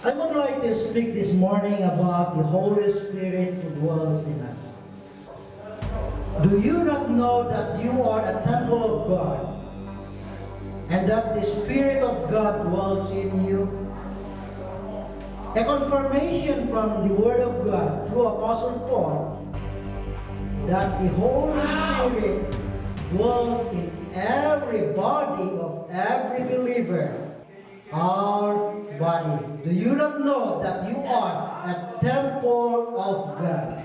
I would like to speak this morning about the Holy Spirit who dwells in us. Do you not know that you are a temple of God and that the Spirit of God dwells in you? A confirmation from the Word of God through Apostle Paul that the Holy Spirit dwells in every body of every believer. Our body. Do you not know that you are a temple of God?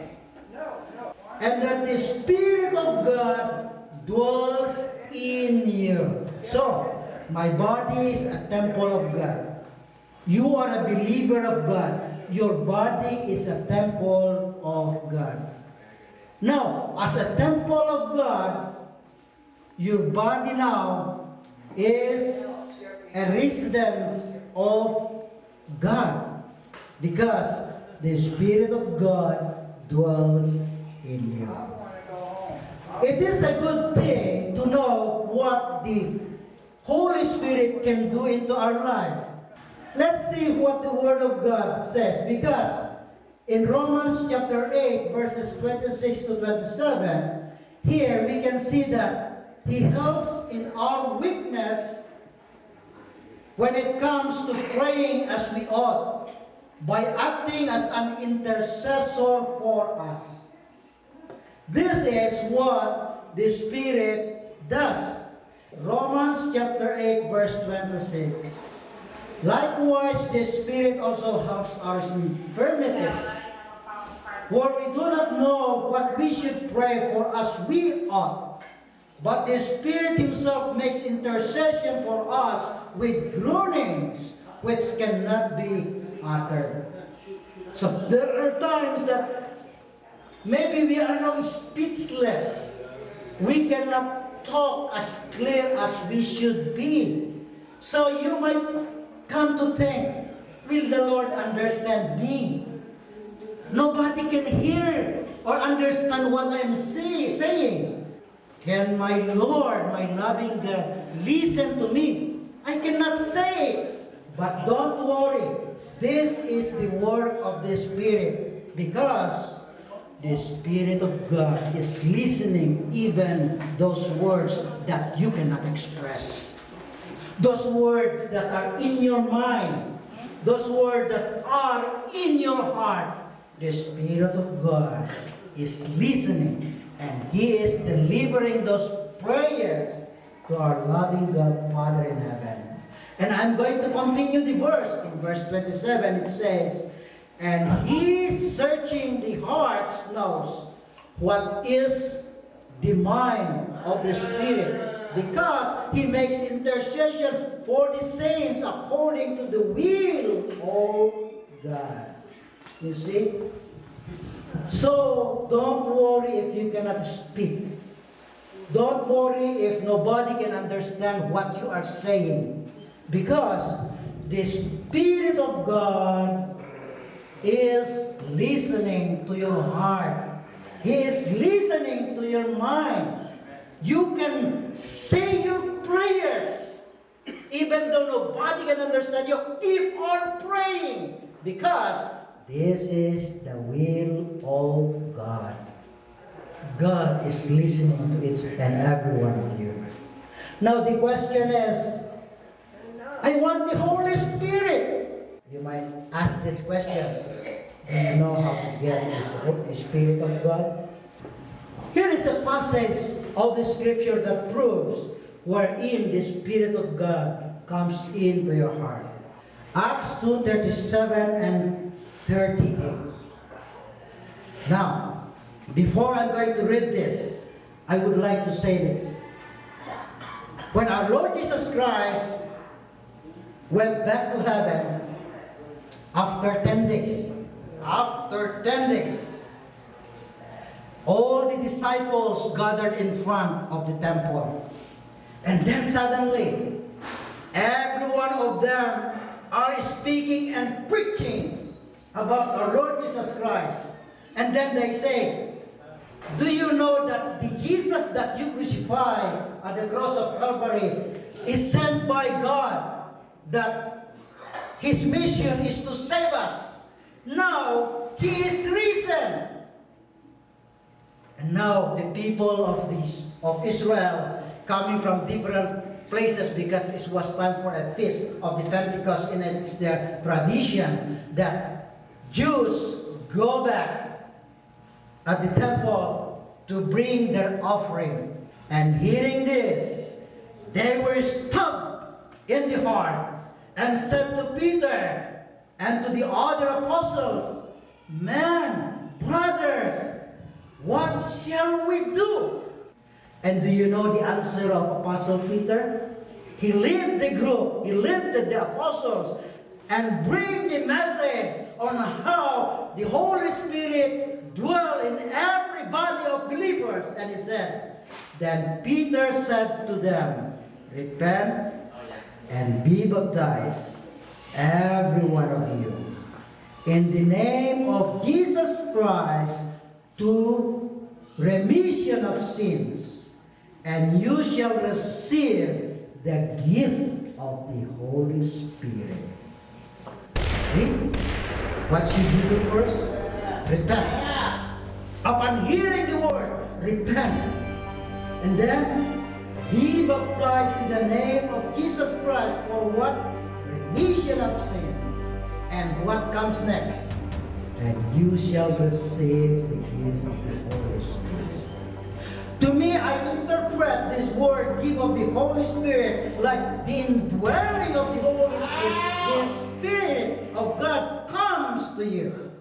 And that the Spirit of God dwells in you. So, my body is a temple of God. You are a believer of God. Your body is a temple of God. Now, as a temple of God, your body now is a residence of God, because the Spirit of God dwells in you. It is a good thing to know what the Holy Spirit can do into our life. Let's see what the Word of God says, because in Romans chapter 8, verses 26 to 27, here we can see that He helps in our weakness when it comes to praying as we ought, by acting as an intercessor for us. This is what the Spirit does. Romans chapter 8, verse 26. Likewise, the Spirit also helps our infirmities. For we do not know what we should pray for as we ought. But the Spirit Himself makes intercession for us with groanings which cannot be uttered. So there are times that maybe we are now speechless. We cannot talk as clear as we should be. So you might come to think, will the Lord understand me? Nobody can hear or understand what I'm saying. Can my Lord, my loving God, listen to me? I cannot say it. But don't worry. This is the work of the Spirit, because the Spirit of God is listening even those words that you cannot express. Those words that are in your mind. Those words that are in your heart. The Spirit of God is listening. And He is delivering those prayers to our loving God, Father in heaven. And I'm going to continue the verse. In verse 27 it says, and He searching the hearts knows what is the mind of the Spirit, because He makes intercession for the saints according to the will of God. You see? So, don't worry if you cannot speak. Don't worry if nobody can understand what you are saying. Because the Spirit of God is listening to your heart. He is listening to your mind. You can say your prayers. Even though nobody can understand you, keep on praying. Because this is the will of God. God is listening to each and every one of you. Now the question is, I want the Holy Spirit. You might ask this question. Do you know how to get the Spirit of God? Here is a passage of the Scripture that proves wherein the Spirit of God comes into your heart. Acts 2:37 and 38. Now, before I'm going to read this, I would like to say this. When our Lord Jesus Christ went back to heaven after 10 days, all the disciples gathered in front of the temple. And then suddenly, every one of them are speaking and preaching about our Lord Jesus Christ. And then they say, do you know that the Jesus that you crucified at the cross of Calvary is sent by God, that His mission is to save us. Now, He is risen. And now the people of Israel coming from different places, because this was time for a feast of the Pentecost, and it is their tradition that Jews go back at the temple to bring their offering. And hearing this, they were stumped in the heart and said to Peter and to the other apostles, "Men, brothers, what shall we do?" And do you know the answer of Apostle Peter? He led the group, he led the apostles, and bring the message on how the Holy Spirit dwell in every body of believers. And he said, then Peter said to them, "Repent and be baptized, every one of you, in the name of Jesus Christ, to remission of sins, and you shall receive the gift of the Holy Spirit." See? What should you do first? Repent. Upon hearing the word, repent. And then, be baptized in the name of Jesus Christ for what? Remission of sins. And what comes next? And you shall receive the gift of the Holy Spirit. To me, I interpret this word, gift of the Holy Spirit, like the indwelling of the Holy Spirit. The Spirit of God comes to you.